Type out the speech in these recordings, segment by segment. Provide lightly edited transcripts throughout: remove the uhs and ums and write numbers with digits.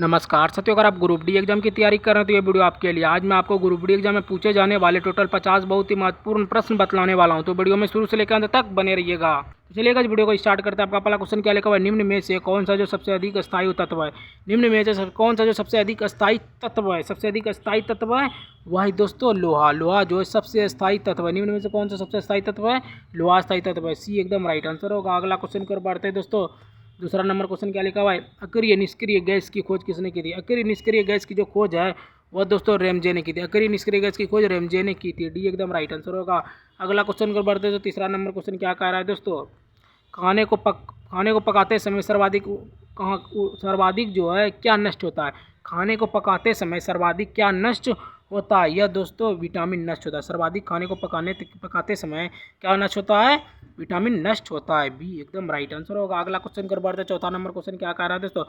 नमस्कार साथियों, अगर आप ग्रुप डी एग्जाम की तैयारी कर रहे हैं तो ये वीडियो आपके लिए। आज मैं आपको ग्रुप डी एग्जाम में पूछे जाने वाले टोटल 50 बहुत ही महत्वपूर्ण प्रश्न बतलाने वाला हूं, तो वीडियो में शुरू से लेकर अंत तक बने रहिएगा। तो चलिए इस वीडियो को स्टार्ट करते हैं। आपका पहला क्वेश्चन क्या लिखा हुआ है, निम्न में से कौन सा जो सबसे अधिक स्थायी तत्व है। निम्न में से कौन सा जो सबसे अधिक स्थायी तत्व है, सबसे अधिक स्थायी तत्व है वही दोस्तों लोहा। लोहा जो है सबसे स्थायी तत्व है। निम्न में से कौन सा सबसे स्थायी तत्व है, लोहा स्थायी तत्व है। सी एकदम राइट आंसर होगा। अगला क्वेश्चन कर बढ़ते हैं दोस्तों। दूसरा नंबर क्वेश्चन क्या लिखा हुआ है, अक्रिय निष्क्रिय गैस की खोज किसने की थी। अक्रिय निष्क्रिय गैस की जो खोज है वह दोस्तों रेमजे ने की थी। अक्रिय निष्क्रिय गैस की खोज रेमजे ने की थी। डी एकदम राइट आंसर होगा। अगला क्वेश्चन कर बढ़ते हैं तो तीसरा नंबर क्वेश्चन क्या कह रहा है दोस्तों, खाने को पकाते समय सर्वाधिक जो है क्या नष्ट होता है। खाने को पकाते समय सर्वाधिक क्या नष्ट होता है। यह दोस्तों विटामिन नष्ट होता है। सर्वाधिक खाने को पकाते समय क्या नष्ट होता है, विटामिन नष्ट होता है। बी एकदम राइट आंसर होगा। अगला क्वेश्चन कर बढ़ते हैं। चौथा नंबर क्वेश्चन क्या कह रहा है दोस्तों,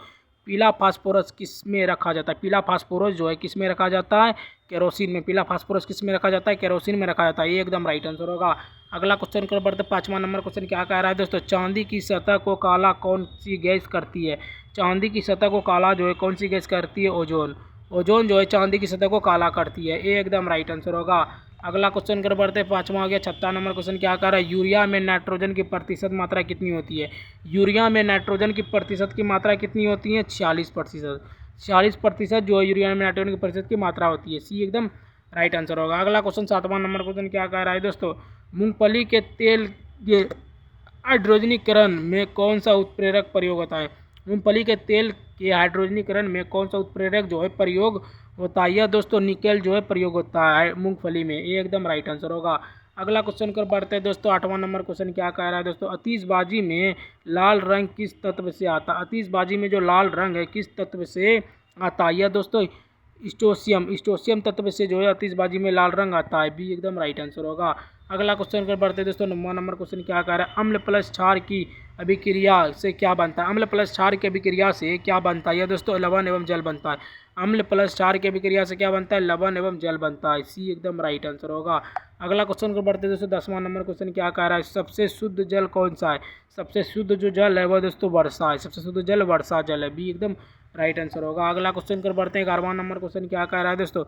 पीला फास्फोरस किस में रखा जाता है। पीला फास्फोरस जो है किस में रखा जाता है, केरोसिन में। पीला फास्फोरस किस में रखा जाता है, केरोसिन में रखा जाता है। ये एकदम राइट आंसर होगा। अगला क्वेश्चन कर बढ़ते। पांचवा नंबर क्वेश्चन क्या कह रहा है दोस्तों, चांदी की सतह को काला कौन सी गैस करती है। चांदी की सतह को काला जो है कौन सी गैस करती है, ओजोन। ओजोन जो है चांदी की सतह को काला करती है। ये एकदम राइट आंसर होगा। अगला क्वेश्चन कर बढ़ते। पांचवा हो गया। छठा नंबर क्वेश्चन क्या कह रहा है, यूरिया में नाइट्रोजन की प्रतिशत मात्रा कितनी होती है। यूरिया में नाइट्रोजन की प्रतिशत की मात्रा कितनी होती है, 46%। 46% जो है यूरिया में नाइट्रोजन की प्रतिशत की मात्रा होती है। सी एकदम राइट आंसर होगा। अगला क्वेश्चन सातवां नंबर क्वेश्चन क्या कह रहा है दोस्तों, मूंगफली के तेल के हाइड्रोजनीकरण में कौन सा उत्प्रेरक प्रयोग होता है। मूंगफली के तेल के हाइड्रोजनीकरण में कौन सा उत्प्रेरक जो है प्रयोग होता है। यह दोस्तों निकेल जो है प्रयोग होता है मूंगफली में। ये एकदम राइट आंसर होगा। अगला क्वेश्चन कर बढ़ते हैं दोस्तों। आठवां नंबर क्वेश्चन क्या कह रहा है दोस्तों, आतिशबाजी में लाल रंग किस तत्व से आता है। आतिशबाजी में जो लाल रंग है किस तत्व से आता है। यह दोस्तों स्टोसियम तत्व से जो है आतिशबाजी में लाल रंग आता है। बी एकदम राइट आंसर होगा। अगला क्वेश्चन कर बढ़ते हैं दोस्तों। 9वां नंबर क्वेश्चन क्या कह रहा है, अम्ल प्लस क्षार की अभिक्रिया से क्या बनता है। अम्ल प्लस क्षार की अभिक्रिया से क्या बनता है। यह दोस्तों लवण एवं जल बनता है। अम्ल प्लस क्षार की अभिक्रिया से क्या बनता है, लवण एवं जल बनता है। सी एकदम राइट आंसर होगा। अगला क्वेश्चन को बढ़ते हैं दोस्तों। 10वां नंबर क्वेश्चन क्या कह रहा है, सबसे शुद्ध जल कौन सा है। सबसे शुद्ध जो जल है वह दोस्तों वर्षा है। सबसे शुद्ध जल वर्षा जल है। बी एकदम राइट आंसर होगा। अगला क्वेश्चन कर बढ़ते हैं। 11वां नंबर क्वेश्चन क्या कह रहा है दोस्तों,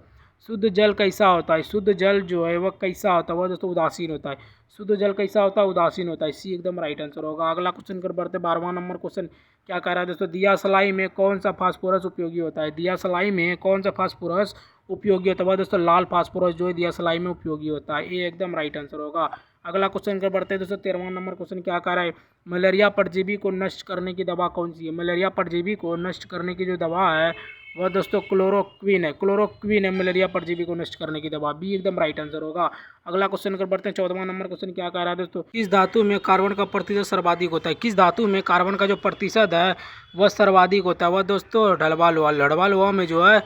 शुद्ध जल कैसा होता है। शुद्ध जल जो है वह कैसा होता है, वह दोस्तों उदासीन होता है। शुद्ध जल कैसा होता है, उदासीन होता है। सी एकदम राइट आंसर होगा। अगला क्वेश्चन कर बढ़ते 12वां नंबर क्वेश्चन क्या कह रहा है दोस्तों, दिया सलाई में कौन सा फास्फोरस उपयोगी होता है। दिया सलाई में कौन सा फास्फोरस उपयोगी होता है, वह दोस्तों लाल फास्फोरस जो है दिया सलाई में उपयोगी होता है। ये एकदम राइट आंसर होगा। अगला क्वेश्चन कर बढ़ते हैं दोस्तों। 13वां नंबर क्वेश्चन क्या कह रहा है, मलेरिया परजीवी को नष्ट करने की दवा कौन सी है। मलेरिया परजीवी को नष्ट करने की जो दवा है वह दोस्तों क्लोरोक्विन है। क्लोरोक्विन है मलेरिया परजीवी को नष्ट करने की दवा। बी एकदम राइट आंसर होगा। अगला क्वेश्चन कर बढ़ते हैं। 14वां नंबर क्वेश्चन क्या कह रहा है दोस्तों, किस धातु में कार्बन का प्रतिशत सर्वाधिक होता है। किस धातु में कार्बन का जो प्रतिशत है वह सर्वाधिक होता है। वह दोस्तों ढलवा लोहा। ढलवा लोहा में जो है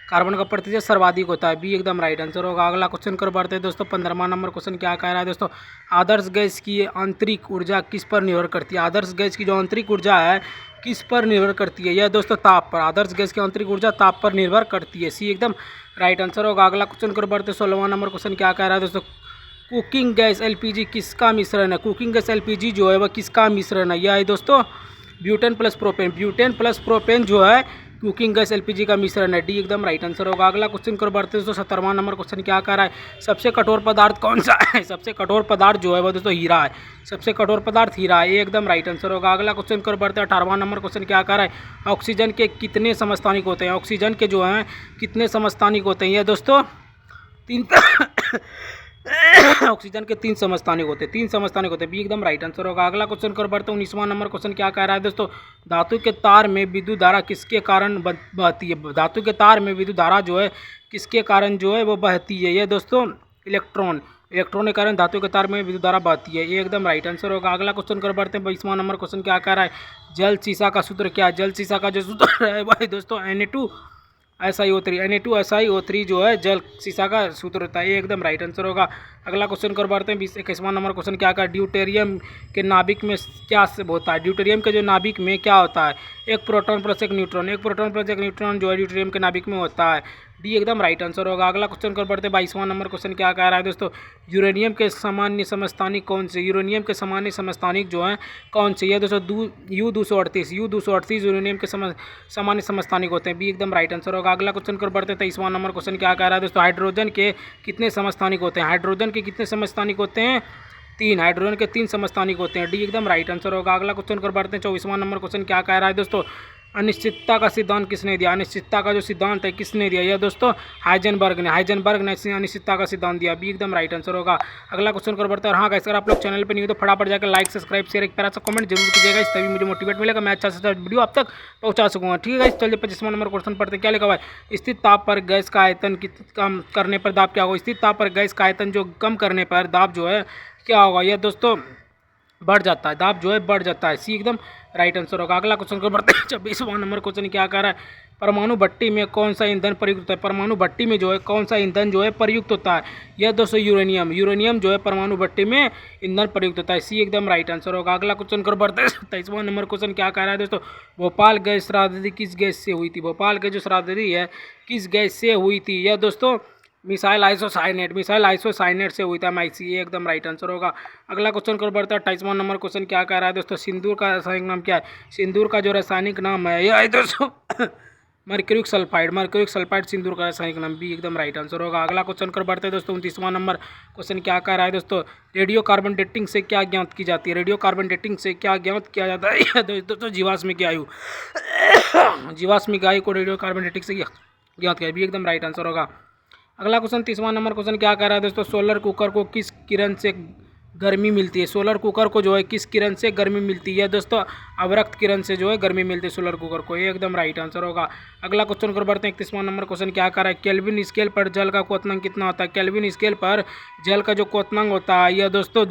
कार्बन का प्रतिशत सर्वाधिक होता है। बी एकदम राइट आंसर होगा। अगला क्वेश्चन कर बढ़ते हैं दोस्तों। 15वां नंबर क्वेश्चन क्या कह रहा है दोस्तों, आदर्श गैस की आंतरिक ऊर्जा किस पर निर्भर करती है। आदर्श गैस की जो आंतरिक ऊर्जा है किस पर निर्भर करती है। यह दोस्तों ताप पर। आदर्श गैस की आंतरिक ऊर्जा ताप पर निर्भर करती है। सी एकदम राइट आंसर होगा। अगला क्वेश्चन कर बढ़ते 16वां नंबर क्वेश्चन क्या कह रहा है दोस्तों, कुकिंग गैस एलपीजी किसका मिश्रण है। कुकिंग गैस एलपीजी जो है वह किसका मिश्रण है। यह है दोस्तों butane plus propane. Butane plus propane जो है कुकिंग गैस एलपीजी का मिश्रण है। डी एकदम राइट आंसर होगा। अगला क्वेश्चन कर बढ़ते हैं दोस्तों। 17वां नंबर क्वेश्चन क्या कह रहा है, सबसे कठोर पदार्थ कौन सा है। सबसे कठोर पदार्थ जो है वह दोस्तों हीरा है। सबसे कठोर पदार्थ हीरा है। ये एकदम राइट आंसर होगा। अगला क्वेश्चन कर बढ़ते हैं। 18वां नंबर क्वेश्चन क्या कह रहा है, ऑक्सीजन के कितने समस्थानिक होते हैं। ऑक्सीजन के जो हैं कितने समस्थानिक होते हैं। यह दोस्तों 3 ऑक्सीजन के 3 समस्थानिक होते हैं। 3 समस्थानिक होते हैं। बी एकदम राइट आंसर होगा। अगला क्वेश्चन कर बढ़ते हैं। 19वां नंबर क्वेश्चन क्या कह रहा है दोस्तों, धातु के तार में विद्युत धारा किसके कारण बहती है। धातु के तार में विद्युत धारा जो है किसके कारण जो है वो बहती है। यह दोस्तों इलेक्ट्रॉन के कारण धातु के तार में विद्युत धारा बहती है। ये एकदम राइट आंसर होगा। अगला क्वेश्चन कर बढ़ते हैं। 22वां नंबर क्वेश्चन क्या कह रहा है, जल सीसा का सूत्र क्या है। जल सीसा का जो सूत्र है वह दोस्तों Na2SiO3 जो है जल सीसा का सूत्र होता है। ये एकदम राइट आंसर होगा। अगला क्वेश्चन कर बढ़ते हैं। 21वां नंबर क्वेश्चन क्या कहा, ड्यूटेरियम के नाभिक में क्या होता है। ड्यूटेरियम के जो नाभिक में क्या होता है, एक प्रोटॉन प्लस एक न्यूट्रॉन। एक प्रोटॉन प्लस एक न्यूट्रॉन जो है ड्यूटेरियम के नाभिक में होता है। डी एकदम राइट आंसर होगा। अगला क्वेश्चन कर बढ़ते 22वां नंबर क्वेश्चन क्या कह रहा है दोस्तों, यूरेनियम के सामान्य समस्थानिक कौन से, यूरेनियम के सामान्य समस्थानिक जो है कौन से, ये दोस्तों U238 यूरेनियम के सामान्य समस्थानिक होते हैं, बी एकदम राइट आंसर होगा। अगला क्वेश्चन कर बढ़ते 23वां नंबर क्वेश्चन क्या कह रहा है दोस्तों, हाइड्रोजन के कितने समस्थानिक होते हैं, हाइड्रोजन के कितने समस्थानिक होते हैं, 3, हाइड्रोजन के 3 समस्थानिक होते हैं, डी एकदम राइट आंसर होगा। अगला क्वेश्चन कर बढ़ते हैं 24वां नंबर क्वेश्चन क्या कह रहा है दोस्तों, अनिश्चितता का सिद्धांत किसने दिया, अनिश्चितता का जो सिद्धांत है किसने दिया, यह दोस्तों हाइजेनबर्ग ने अनिश्चितता का सिद्धांत दिया, बी एकदम राइट आंसर होगा। अगला क्वेश्चन कर बढ़ता है, और हाँ गाइस, अगर आप लोग चैनल पे नहीं हो तो फटाफट जाकर लाइक सब्सक्राइब शेयर एक प्यारा सा कमेंट जरूर कीजिएगा, इस तभी मुझे मोटिवेट मिलेगा, मैं अच्छा से वीडियो आप तक पहुंचा सकूंगा। ठीक है गाइस, चलिए 25वां नंबर क्वेश्चन पढ़ते हैं। क्या लिखा हुआ है, स्थिर ताप पर गैस का आयतन कम करने पर दाब क्या होगा, स्थिर ताप पर गैस का आयतन जो कम करने पर दाब जो है क्या होगा, यह दोस्तों बढ़ जाता है, दाब जो है बढ़ जाता है, सी एकदम राइट आंसर होगा। अगला क्वेश्चन को बढ़ते हैं 26वां नंबर क्वेश्चन क्या कह रहा है, परमाणु भट्टी में कौन सा ईंधन प्रयुक्त होता है, परमाणु भट्टी में जो है कौन सा ईंधन जो है प्रयुक्त होता है, यह दोस्तों यूरेनियम जो है परमाणु भट्टी में ईंधन प्रयुक्त होता है, सी एकदम राइट आंसर होगा। अगला क्वेश्चन को बढ़ते हैं 27वां नंबर क्वेश्चन क्या कह रहा है दोस्तों, भोपाल गैस शरारती किस गैस से हुई थी, भोपाल गैस जो शरारती है किस गैस से हुई थी, यह दोस्तों मिसाइल आइसोसाइनेट से हुई था, MIC, ये एकदम राइट आंसर होगा। अगला क्वेश्चन कर बढ़ता है 28वां नंबर क्वेश्चन क्या कह रहा है दोस्तों, सिंदूर का रासायनिक नाम क्या है, सिंदूर का जो रासायनिक नाम है यह है दोस्तों मर्क्यूरिक सल्फाइड सिंदूर का रासायनिक नाम, बी एकदम राइट आंसर होगा। अगला क्वेश्चन कर बढ़ते हैं दोस्तों 29वां नंबर क्वेश्चन क्या कह रहा है दोस्तों, रेडियो कार्बन डेटिंग से क्या ज्ञात की जाती है, रेडियो कार्बन डेटिंग से क्या ज्ञात किया जाता है दोस्तों जीवाश्मिक आयु को रेडियो कार्बन डेटिंग से ज्ञात किया, बी एकदम राइट आंसर होगा। अगला क्वेश्चन 30वां नंबर क्वेश्चन क्या कह रहा है दोस्तों, सोलर कुकर को किस किरण से गर्मी मिलती है, सोलर कुकर को जो है किस किरण से गर्मी मिलती है दोस्तों, अवरक्त किरण से जो है गर्मी मिलती है सोलर कुकर को, ये एकदम राइट आंसर होगा। अगला क्वेश्चन कर बढ़ते हैं 31वां नंबर क्वेश्चन क्या कर रहा है, केल्विन स्केल पर जल का क्वथनांक कितना होता है, केल्विन स्केल पर जल का जो क्वथनांक होता है यह दोस्तों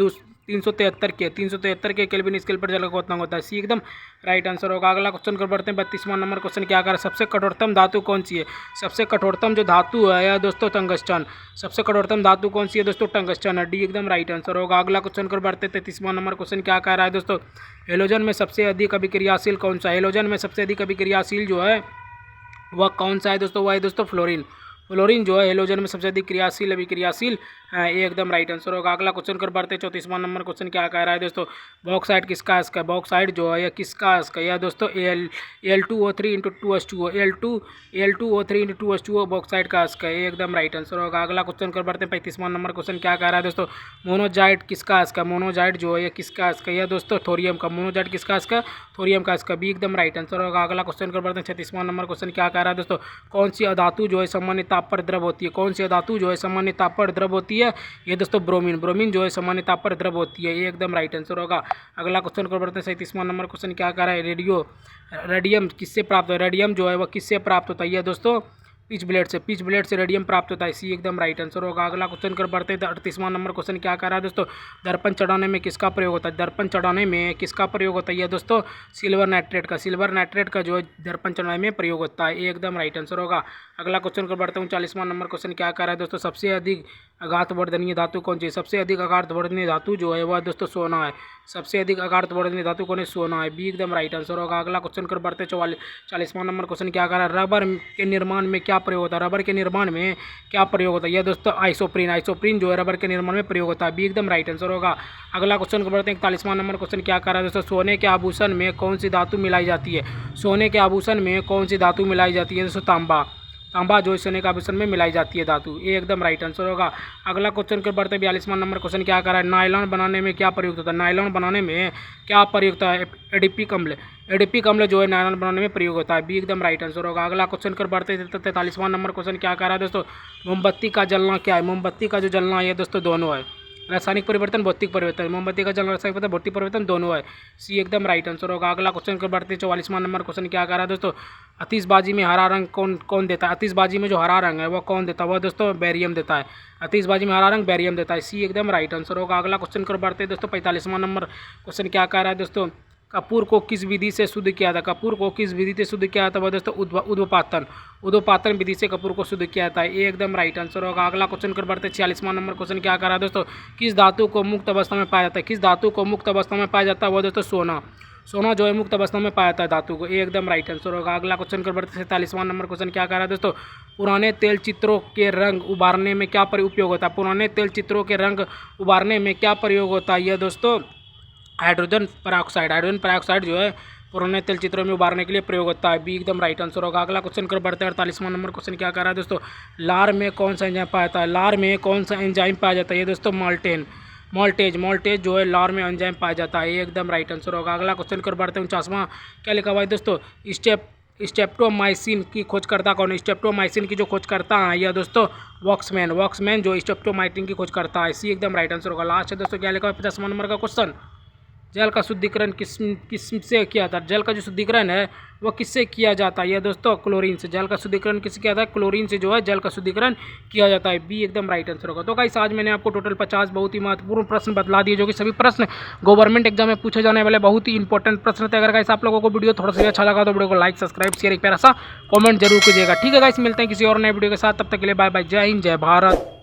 373 के केल्विन स्केल पर जल का क्वथनांक होता है, सी एकदम राइट आंसर होगा। अगला क्वेश्चन कर बढ़ते हैं 32वां नंबर क्वेश्चन क्या कर रहा है, सबसे कठोरतम धातु कौन सी है, सबसे कठोरतम जो धातु है यह दोस्तों टंगस्टन, सबसे कठोरतम धातु कौन सी है दोस्तों, टंगस्टन है, डी एकदम राइट आंसर होगा। अगला क्वेश्चन कर बढ़ते 33वां नंबर क्वेश्चन क्या कह रहा है दोस्तों, हेलोजन में सबसे अधिक अभिक्रियाशील कौन सा है, हेलोजन में सबसे अधिक अभिक्रियाशील जो है वह कौन सा है दोस्तों, वह है दोस्तों फ्लोरीन जो है हेलोजन में सबसे अधिक अभिक्रियाशील ये एकदम राइट आंसर होगा। अगला क्वेश्चन कर बढ़ते 34वां नंबर क्वेश्चन क्या कह रहा है दोस्तों, बॉक्साइड किसका है, इसका बॉक्साइड जो है यह किसका है, इसका यह दोस्तों Al2O3 × 2H2O बॉक्साइड का इसका, ये एकदम राइट आंसर होगा। अगला क्वेश्चन कर बढ़ते 35वां नंबर क्वेश्चन क्या कह रहा है दोस्तों, मोनोजाइट किसका है, इसका मोनोजाइट जो है यह किसका है, इसका यह दोस्तों थोरियम का, मोनोजाइट किसका है, इसका थोरियम का, इसका भी एकदम राइट आंसर होगा। अगला क्वेश्चन कर बढ़ते 36वां नंबर क्वेश्चन क्या कह रहा है दोस्तों, कौन सी अधातु जो है सामान्य ताप पर द्रव होती है, कौन सी अधातु जो है सामान्य ताप पर द्रव होती है, ये दोस्तों ब्रोमीन जो है सामान्य ताप पर द्रव होती है, ये एकदम राइट आंसर होगा। अगला क्वेश्चन को बढ़ते हैं 37वां नंबर क्वेश्चन क्या कह रहा है, रेडियम किससे प्राप्त है, रेडियम जो है वह किससे प्राप्त होता है, यह दोस्तों पिच ब्लेड से रेडियम प्राप्त होता है, सी एकदम राइट आंसर होगा। अगला क्वेश्चन कर बढ़ते हैं 38वां नंबर क्वेश्चन क्या कह रहा है दोस्तों, दर्पण चढ़ाने में किसका प्रयोग होता है, दर्पण चढ़ाने में किसका प्रयोग होता है, यह दोस्तों सिल्वर नाइट्रेट का जो है दर्पण चढ़ाने में प्रयोग होता है, ये एकदम राइट आंसर होगा। अगला क्वेश्चन कर बढ़ते हैं 39वां नंबर क्वेश्चन क्या कह रहा है दोस्तों, सबसे अधिक आघातवर्धनीय धातु कौन सी है, सबसे अधिक आघातवर्धनीय धातु जो है वह दोस्तों सोना है, सबसे अधिक आघातवर्धनीय धातु कौन है, सोना है, बी एकदम राइट आंसर होगा। अगला क्वेश्चन कर बढ़ते 40वां नंबर क्वेश्चन क्या कह रहा है, रबर के निर्माण में क्या प्रयोग होता है, रबर के निर्माण में क्या प्रयोग होता है, यह दोस्तों आइसोप्रीन जो है रबर के निर्माण में प्रयोग होता है, बी एकदम राइट आंसर होगा। अगला क्वेश्चन को बढ़ते हैं 41वां नंबर क्वेश्चन क्या कह रहा है दोस्तों, सोने के आभूषण में कौन सी धातु मिलाई जाती है, सोने के आभूषण में कौन सी धातु मिलाई जाती है दोस्तों, तांबा जो सोने के आभूषण में मिलाई जाती है धातु, ये एकदम राइट आंसर होगा। अगला क्वेश्चन कर बढ़ते 42वां नंबर क्वेश्चन क्या कर रहा है, नायलॉन बनाने में क्या प्रयुक्त होता है, नायलॉन बनाने में क्या प्रयुक्त है, एडीपी अम्ल जो है नायलॉन बनाने में प्रयोग होता है, बी एकदम राइट आंसर होगा। अगला क्वेश्चन कर बढ़ते 43वां नंबर क्वेश्चन क्या कर रहा है दोस्तों, मोमबत्ती का जलना क्या है, मोमबत्ती का जो जलना है दोस्तों दोनों है, रासायनिक परिवर्तन भौतिक परिवर्तन, मोमबत्ती का जलना रासायनिक परिवर्तन भौतिक परिवर्तन दोनों है, सी एकदम राइट आंसर होगा। अगला क्वेश्चन कर बढ़ते 44वां नंबर क्वेश्चन क्या कर रहा है दोस्तों, आतिशबाजी में हरा रंग कौन देता है, आतिशबाजी में जो हरा रंग है वह कौन देता है, वह दोस्तों बैरियम देता है, आतिशबाजी में हरा रंग बैरियम देता है, सी एकदम राइट आंसर होगा। अगला क्वेश्चन कर बढ़ते दोस्तों 45वां नंबर क्वेश्चन क्या कह रहा है दोस्तों, कपूर को किस विधि से शुद्ध किया था, कपूर को किस विधि से शुद्ध किया था, वह दोस्तों उद्वपातन विधि से कपूर को शुद्ध किया था, ये एकदम राइट आंसर होगा। अगला क्वेश्चन कर बढ़ते 46वां नंबर क्वेश्चन क्या कर रहा है दोस्तों, किस धातु को मुक्त अवस्था में पाया जाता है, किस धातु को मुक्त अवस्था में पाया जाता है, वह दोस्तों सोना जो है मुक्त अवस्था में पाया जाता है धातु को, ये एकदम राइट आंसर होगा। अगला क्वेश्चन कर बढ़ते 47वां नंबर क्वेश्चन क्या कह रहा है दोस्तों, पुराने तेल चित्रों के रंग उभारने में क्या उपयोग होता है? पुराने तेल चित्रों के रंग उभारने में क्या प्रयोग होता है? यह दोस्तों हाइड्रोजन पेरोक्साइड, हाइड्रोजन पेरोक्साइड जो है पुराने तेल चित्रों में उभारने के लिए प्रयोग होता है, बी एकदम राइट आंसर होगा। अगला क्वेश्चन कर बढ़ते हैं 48वां नंबर क्वेश्चन क्या कर रहा है दोस्तों, लार में कौन सा एंजाइम पाया जाता है? लार में कौन सा एंजाइम पाया जाता है? ये दोस्तों मोल्टेज जो है लार में एंजाइम पाया जाता है, ये एकदम राइट आंसर होगा। अगला क्वेश्चन कर बढ़ते हैं 49वां क्या लिखा हुआ है दोस्तों, स्ट्रेप्टोमाइसिन की खोजकर्ता कौन है? स्ट्रेप्टोमाइसिन की जो खोजकर्ता है यह दोस्तों वॉक्समैन जो स्ट्रेप्टोमाइसिन की खोज करता है, सी एकदम राइट आंसर होगा। लास्ट है दोस्तों क्या लिखा है 50वां नंबर का क्वेश्चन, जल का शुद्धिकरण किससे किया जाता है? जल का जो शुद्धिकरण है वो किससे किया जाता है? यह दोस्तों क्लोरीन से। जल का शुद्धिकरण किससे किया जाता है? क्लोरीन से जो है जल का शुद्धिकरण किया जाता है, बी एकदम राइट आंसर होगा। तो गाइस आज मैंने आपको टोटल 50 बहुत ही महत्वपूर्ण प्रश्न बतला दिए, जो कि सभी प्रश्न गवर्नमेंट एग्जाम में पूछे जाने वाले बहुत ही इंपॉर्टेंट प्रश्न थे। अगर गाइस आप लोगों को वीडियो थोड़ा सा अच्छा लगा तो वीडियो को लाइक, सब्सक्राइब, शेयर, एक प्यारा सा कमेंट जरूर कीजिएगा। ठीक है गाइस, मिलते हैं किसी और नए वीडियो के साथ, तब तक के लिए बाय बाय, जय हिंद, जय भारत।